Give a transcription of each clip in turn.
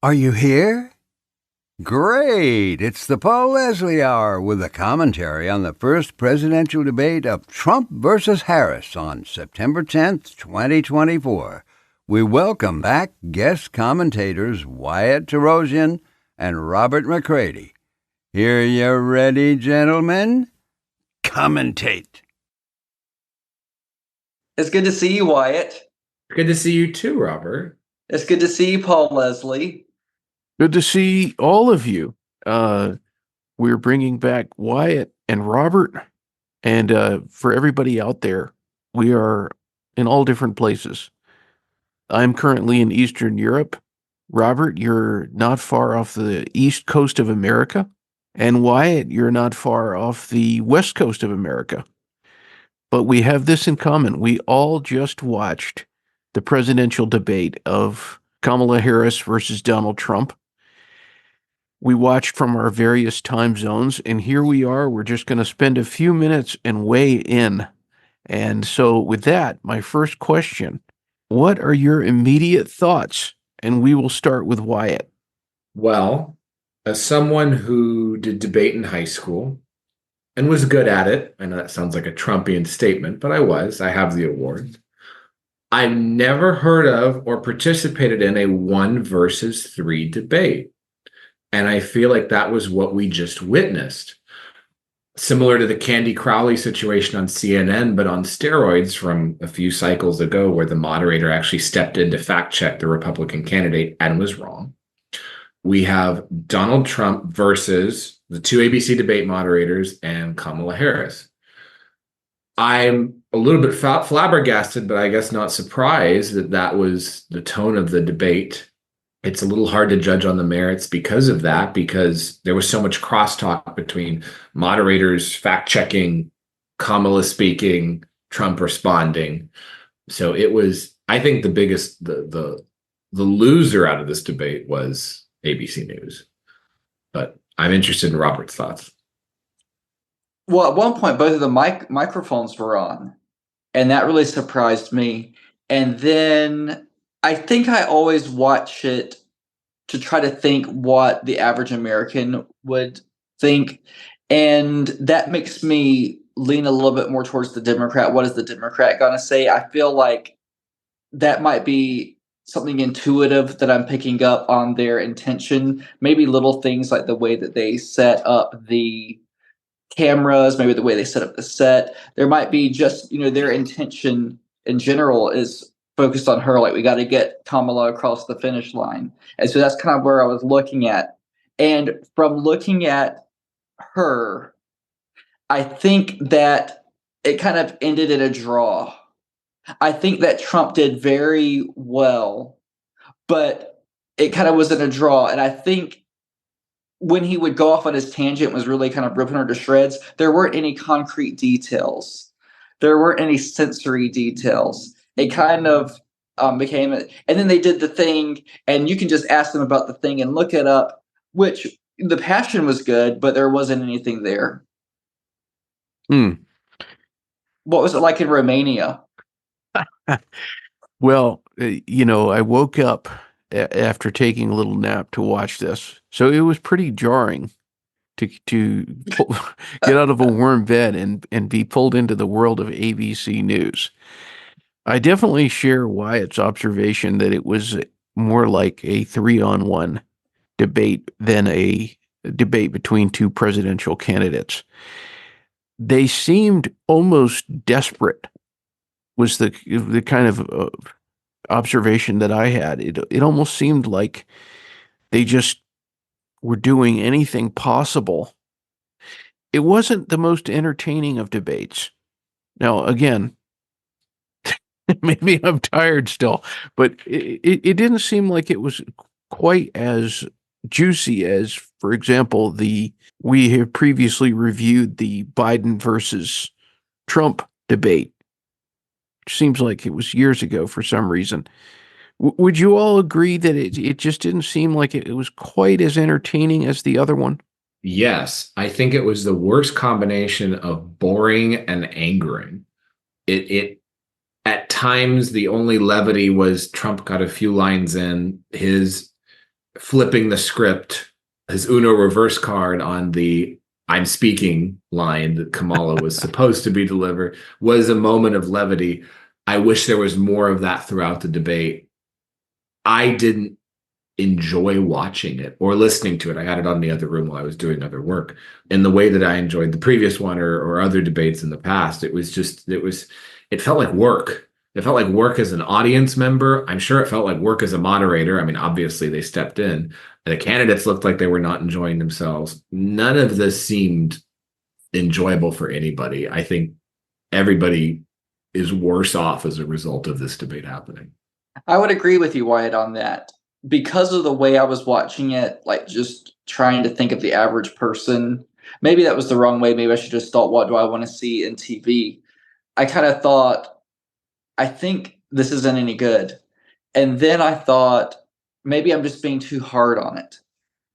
Are you here? Great! It's the Paul Leslie Hour with a commentary on the first presidential debate of Trump versus Harris on September 10th, 2024. We welcome back guest commentators Wyatt Torosian and Robert McCready. Here you ready, gentlemen? Commentate. It's good to see you, Wyatt. Good to see you too, Robert. It's good to see you, Paul Leslie. Good to see all of you. We're bringing back Wyatt and Robert, and for everybody out there, we are in all different places. I'm currently in Eastern Europe. Robert, you're not far off the east coast of America. And Wyatt, you're not far off the west coast of America. But we have this in common. We all just watched the presidential debate of Kamala Harris versus Donald Trump. We watched from our various time zones, and here we are. We're just going to spend a few minutes and weigh in. And so with that, my first question, what are your immediate thoughts? And we will start with Wyatt. Well, as someone who did debate in high school and was good at it, I know that sounds like a Trumpian statement, but I have the award. I've never heard of or participated in a 1 versus 3 debate. And I feel like that was what we just witnessed. Similar to the Candy Crowley situation on CNN, but on steroids from a few cycles ago, where the moderator actually stepped in to fact check the Republican candidate and was wrong. We have Donald Trump versus the two ABC debate moderators and Kamala Harris. I'm a little bit flabbergasted, but I guess not surprised that that was the tone of the debate. It's a little hard to judge on the merits because of that, because there was so much crosstalk between moderators fact-checking, Kamala speaking, Trump responding. So it was, I think the loser out of this debate was ABC News. But I'm interested in Robert's thoughts. Well, at one point, both of the microphones were on, and that really surprised me. And then I think I always watch it to try to think what the average American would think. And that makes me lean a little bit more towards the Democrat. What is the Democrat going to say? I feel like that might be something intuitive that I'm picking up on their intention. Maybe little things like the way that they set up the cameras, maybe the way they set up the set. There might be just, their intention in general is focused on her. Like, we got to get Kamala across the finish line. And so that's kind of where I was looking at. And from looking at her, I think that it kind of ended in a draw. I think that Trump did very well, but it kind of was in a draw. And I think when he would go off on his tangent, was really kind of ripping her to shreds, there weren't any concrete details. There weren't any sensory details. It kind of became it. And then they did the thing, and you can just ask them about the thing and look it up, which the passion was good, but there wasn't anything there. What was it like in Romania? Well, I woke up after taking a little nap to watch this. So it was pretty jarring to get out of a warm bed and be pulled into the world of ABC News. I definitely share Wyatt's observation that it was more like a 3-on-1 debate than a debate between two presidential candidates. They seemed almost desperate, was the kind of observation that I had. It almost seemed like they just were doing anything possible. It wasn't the most entertaining of debates. Now, again, maybe I'm tired still, but it didn't seem like it was quite as juicy as, for example, we have previously reviewed the Biden versus Trump debate. Seems like it was years ago for some reason. Would you all agree that it just didn't seem like it was quite as entertaining as the other one? Yes, I think it was the worst combination of boring and angering. It at times the only levity was Trump got a few lines in. His flipping the script, his Uno reverse card on the "I'm speaking" line that Kamala was supposed to be delivered was a moment of levity. I wish there was more of that throughout the debate. I didn't enjoy watching it or listening to it. I had it on the other room while I was doing other work. In the way that I enjoyed the previous one or other debates in the past, it felt like work. It felt like work as an audience member. I'm sure it felt like work as a moderator. I mean, obviously they stepped in. The candidates looked like they were not enjoying themselves. None of this seemed enjoyable for anybody. I think everybody is worse off as a result of this debate happening. I would agree with you, Wyatt, on that. Because of the way I was watching it, like just trying to think of the average person, maybe that was the wrong way. Maybe I should just thought, what do I want to see in TV? I kind of thought, I think this isn't any good. And then I thought, maybe I'm just being too hard on it.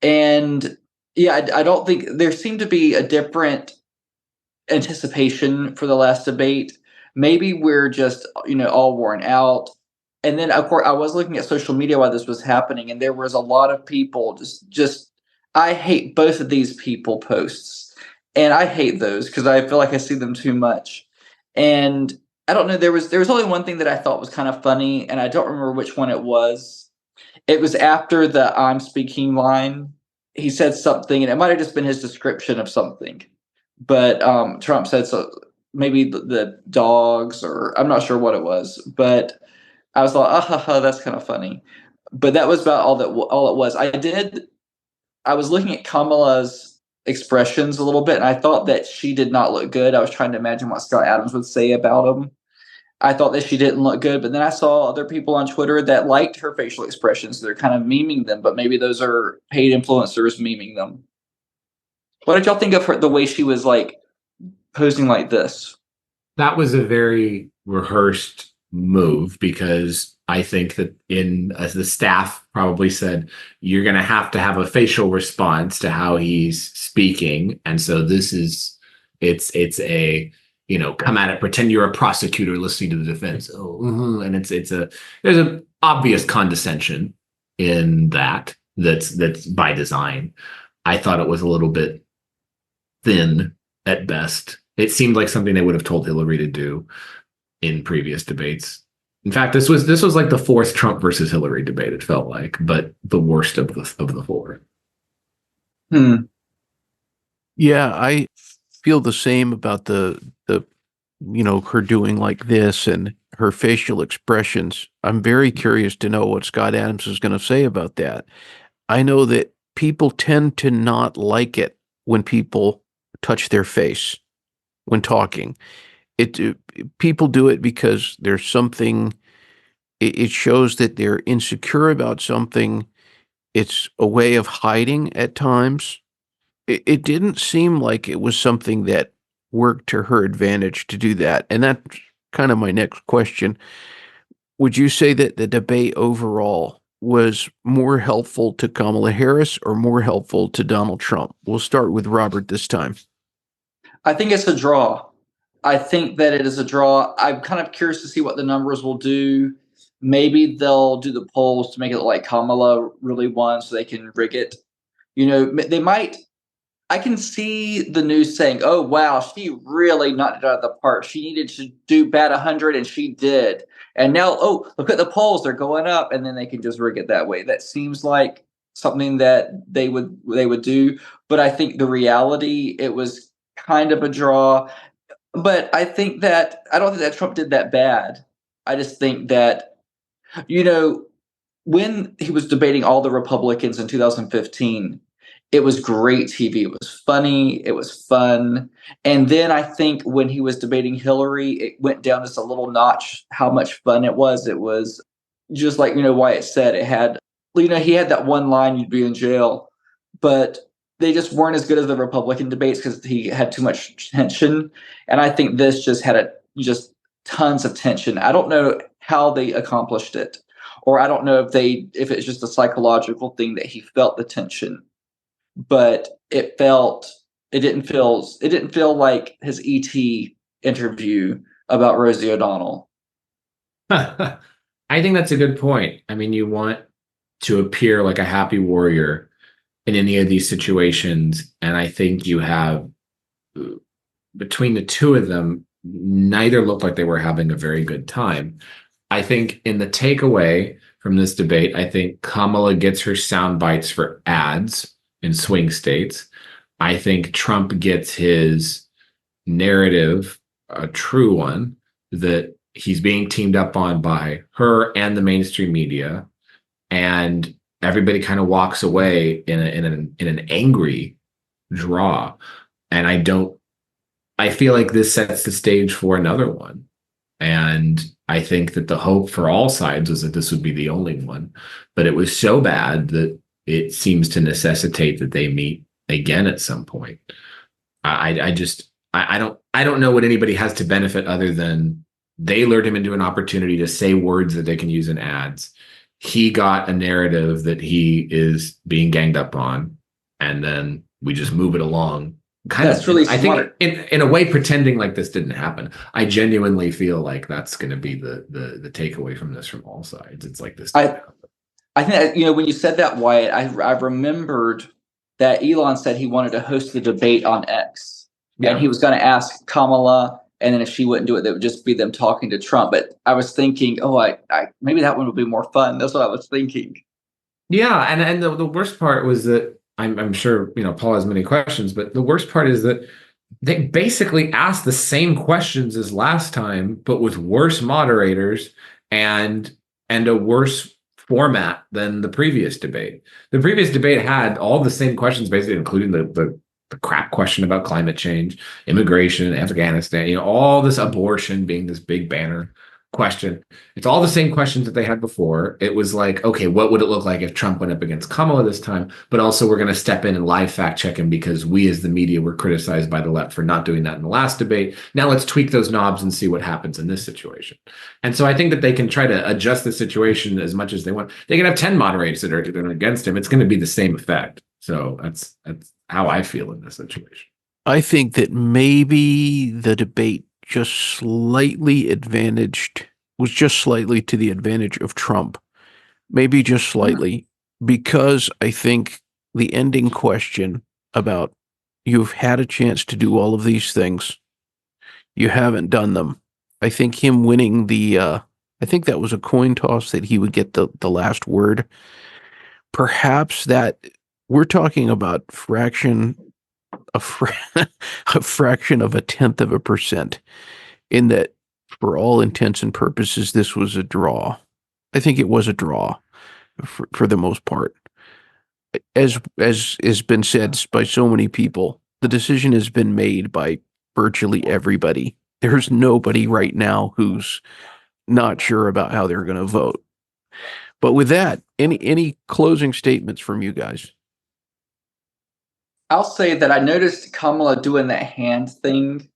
And yeah, I don't think there seemed to be a different anticipation for the last debate. Maybe we're just, all worn out. And then, of course, I was looking at social media while this was happening, and there was a lot of people just I hate both of these people posts, and I hate those because I feel like I see them too much. And I don't know. There was only one thing that I thought was kind of funny, and I don't remember which one it was. It was after the "I'm speaking" line. He said something, and it might have just been his description of something. But Trump said so. Maybe the dogs, or I'm not sure what it was, but I was like, that's kind of funny. But that was about all it was. I was looking at Kamala's expressions a little bit, and I thought that she did not look good. I was trying to imagine what Scott Adams would say about him. I thought that she didn't look good, but then I saw other people on Twitter that liked her facial expressions. They're kind of memeing them, but maybe those are paid influencers memeing them. What did y'all think of her, the way she was like posing like this? That was a very rehearsed move because I think that as the staff probably said, you're going to have a facial response to how he's speaking. And so it's a, come at it, pretend you're a prosecutor listening to the defense. And there's an obvious condescension in that's by design. I thought it was a little bit thin at best. It seemed like something they would have told Hillary to do in previous debates. In fact, this was like the fourth Trump versus Hillary debate. It felt like, but the worst of the four. Yeah, I feel the same about the her doing like this and her facial expressions. I'm very curious to know what Scott Adams is going to say about that. I know that people tend to not like it when people touch their face when talking. People do it because there's something. It shows that they're insecure about something. It's a way of hiding at times. It didn't seem like it was something that worked to her advantage to do that. And that's kind of my next question. Would you say that the debate overall was more helpful to Kamala Harris or more helpful to Donald Trump? We'll start with Robert this time. I think it's a draw. I think that it is a draw. I'm kind of curious to see what the numbers will do. Maybe they'll do the polls to make it look like Kamala really won so they can rig it. They might. I can see the news saying, oh, wow, she really knocked it out of the park. She needed to do bat 100, and she did. And now, oh, look at the polls. They're going up, and then they can just rig it that way. That seems like something that they would do. But I think the reality, it was kind of a draw. But I don't think that Trump did that bad. I just think that, when he was debating all the Republicans in 2015, it was great TV. It was funny. It was fun. And then I think when he was debating Hillary, it went down just a little notch how much fun it was. It was just like, Wyatt said, it had, he had that one line, you'd be in jail. But they just weren't as good as the Republican debates because he had too much tension. And I think this just had just tons of tension. I don't know how they accomplished it, or I don't know if it's just a psychological thing that he felt the tension, but it didn't feel like his ET interview about Rosie O'Donnell. I think that's a good point. I mean, you want to appear like a happy warrior in any of these situations. And I think you have, between the two of them, neither looked like they were having a very good time. I think in the takeaway from this debate, I think Kamala gets her sound bites for ads in swing states. I think Trump gets his narrative, a true one, that he's being teamed up on by her and the mainstream media, and everybody kind of walks away in an angry draw. And I feel like this sets the stage for another one. And I think that the hope for all sides was that this would be the only one, but it was so bad that it seems to necessitate that they meet again at some point. I don't know what anybody has to benefit other than they lured him into an opportunity to say words that they can use in ads. He got a narrative that he is being ganged up on, and then we just move it along. That's really I smart. think in a way, pretending like this didn't happen. I genuinely feel like that's going to be the takeaway from this from all sides. It's like this. I think that, when you said that, Wyatt, I remembered that Elon said he wanted to host the debate on X, and he was going to ask Kamala, and then if she wouldn't do it, it would just be them talking to Trump. But I was thinking, I maybe that one would be more fun. That's what I was thinking. Yeah, and the worst part was that I'm sure Paul has many questions, but the worst part is that they basically asked the same questions as last time, but with worse moderators and a worse format than the previous debate. The previous debate had all the same questions, basically, including the crap question about climate change, immigration, Afghanistan, all this abortion being this big banner question. It's all the same questions that they had before. It was like, okay, what would it look like if Trump went up against Kamala this time? But also we're going to step in and live fact check him because we as the media were criticized by the left for not doing that in the last debate. Now let's tweak those knobs and see what happens in this situation. And so I think that they can try to adjust the situation as much as they want. They can have 10 moderators that are against him. It's going to be the same effect. So that's how I feel in this situation. I think that maybe the debate was just slightly to the advantage of Trump. Maybe just slightly, because I think the ending question about you've had a chance to do all of these things, you haven't done them. I think him winning I think that was a coin toss that he would get the last word. Perhaps that we're talking about a fraction of a 0.1%, in that for all intents and purposes, this was a draw. I think it was a draw for the most part. As has been said by so many people, the decision has been made by virtually everybody. There's nobody right now who's not sure about how they're going to vote. But with that, any closing statements from you guys? I'll say that I noticed Kamala doing that hand thing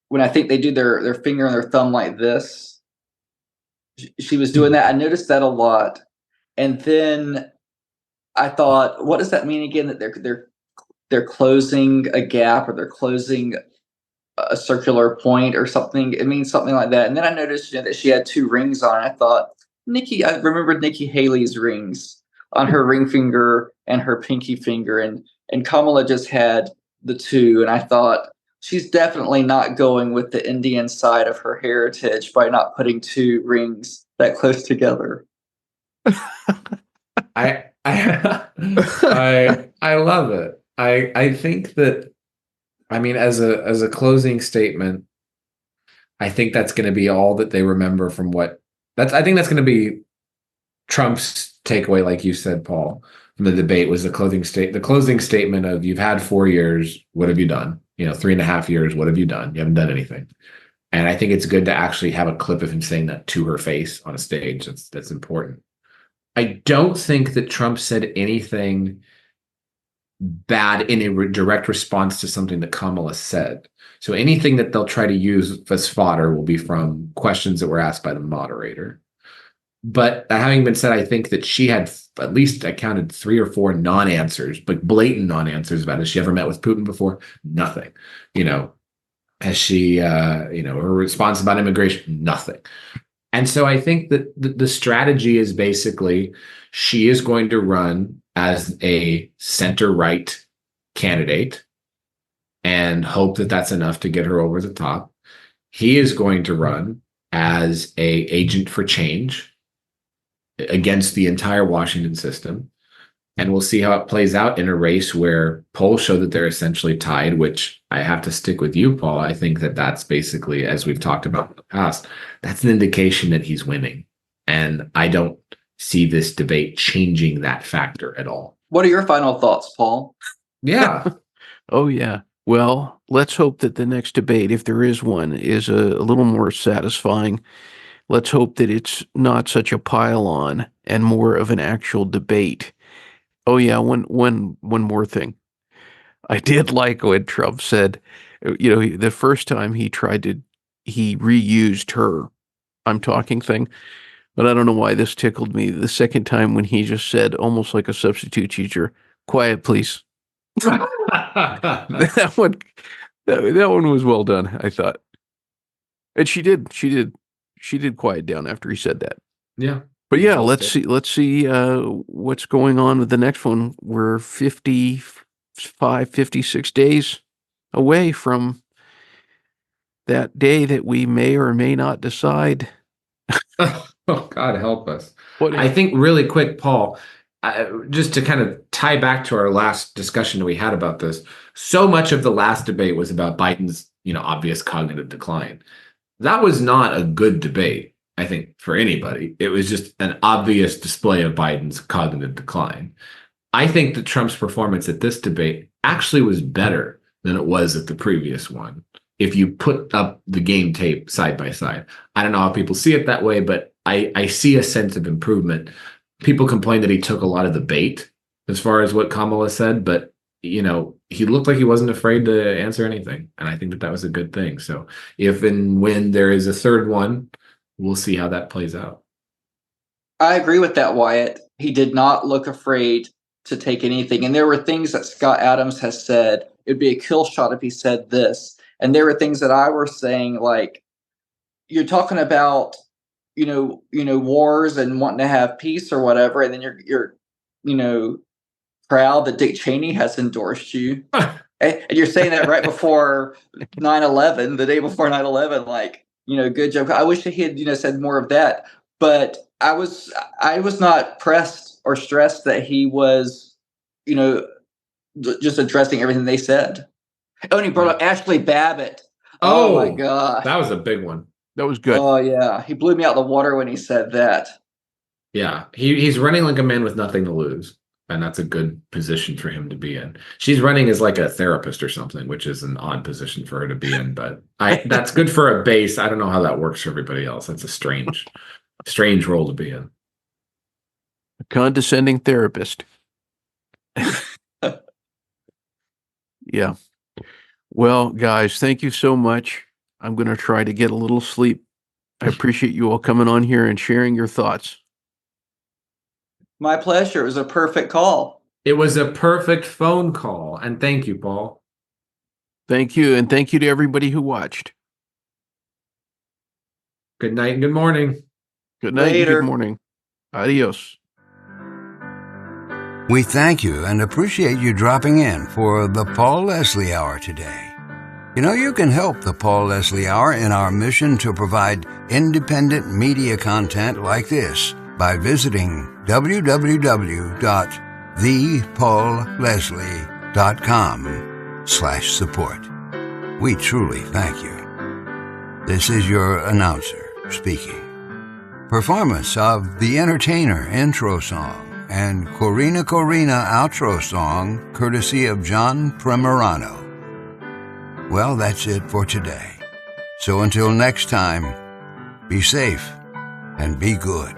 when I think they do their finger and their thumb like this. She was doing that. I noticed that a lot. And then I thought, what does that mean again? That they're closing a gap, or they're closing a circular point or something. It means something like that. And then I noticed that she had 2 rings on. I thought, I remembered Nikki Haley's rings on her ring finger and her pinky finger, and Kamala just had the 2. And I thought, she's definitely not going with the Indian side of her heritage by not putting 2 rings that close together. I love it. I think that, as a closing statement, I think that's going to be all that they remember from I think that's going to be Trump's takeaway, like you said, Paul, from the debate, was the closing statement of, you've had 4 years, what have you done? 3.5 years, what have you done? You haven't done anything. And I think it's good to actually have a clip of him saying that to her face on a stage. That's important. I don't think that Trump said anything bad in a direct response to something that Kamala said. So anything that they'll try to use as fodder will be from questions that were asked by the moderator. But that having been said, I think that she had, at least I counted 3 or 4 non-answers, but blatant non-answers about, has she ever met with Putin before? Nothing. Has she, her response about immigration? Nothing. And so I think that the strategy is basically she is going to run as a center-right candidate and hope that that's enough to get her over the top. He is going to run as a agent for change against the entire Washington system. And we'll see how it plays out in a race where polls show that they're essentially tied, which I have to stick with you, Paul. I think that that's basically, as we've talked about in the past, that's an indication that he's winning. And I don't see this debate changing that factor at all. What are your final thoughts, Paul? Yeah. Oh, yeah. Well, let's hope that the next debate, if there is one, is a little more satisfying. Let's hope that it's not such a pile-on and more of an actual debate. Oh, yeah, one more thing. I did like when Trump said, the first time he reused her "I'm talking" thing, but I don't know why this tickled me. The second time when he just said, almost like a substitute teacher, "Quiet, please." that one was well done, I thought. And she did quiet down after he said that. Yeah. But yeah, let's see what's going on with the next one. We're 56 days away from that day that we may or may not decide. Oh, God help us. What I think really quick, Paul, just to kind of tie back to our last discussion that we had about this, so much of the last debate was about Biden's, obvious cognitive decline. That was not a good debate, I think, for anybody. It was just an obvious display of Biden's cognitive decline. I think that Trump's performance at this debate actually was better than it was at the previous one. If you put up the game tape side by side, I don't know how people see it that way, but I see a sense of improvement. People complain that he took a lot of the bait as far as what Kamala said, but he looked like he wasn't afraid to answer anything. And I think that was a good thing. So if and when there is a third one, we'll see how that plays out. I agree with that, Wyatt. He did not look afraid to take anything. And there were things that Scott Adams has said. It'd be a kill shot if he said this. And there were things that I were saying, like, you're talking about, wars and wanting to have peace or whatever. And then you're proud that Dick Cheney has endorsed you. And you're saying that right before 9/11, the day before 9/11, like, good job. I wish he had, said more of that. But I was not pressed or stressed that he was, just addressing everything they said. Oh, and he brought up Ashley Babbitt. Oh my God. That was a big one. That was good. Oh, yeah. He blew me out the water when he said that. Yeah. He's running like a man with nothing to lose. And that's a good position for him to be in. She's running as like a therapist or something, which is an odd position for her to be in. But that's good for a base. I don't know how that works for everybody else. That's a strange role to be in. A condescending therapist. Yeah. Well, guys, thank you so much. I'm going to try to get a little sleep. I appreciate you all coming on here and sharing your thoughts. My pleasure. It was a perfect call. It was a perfect phone call. And thank you, Paul. Thank you. And thank you to everybody who watched. Good night and good morning. Good night Later. and good morning. Adios. We thank you and appreciate you dropping in for the Paul Leslie Hour today. You can help the Paul Leslie Hour in our mission to provide independent media content like this by visiting www.thepaulleslie.com/support. We truly thank you. This is your announcer speaking. Performance of The Entertainer intro song and Corina outro song, courtesy of John Primorano. Well, that's it for today. So until next time, be safe and be good.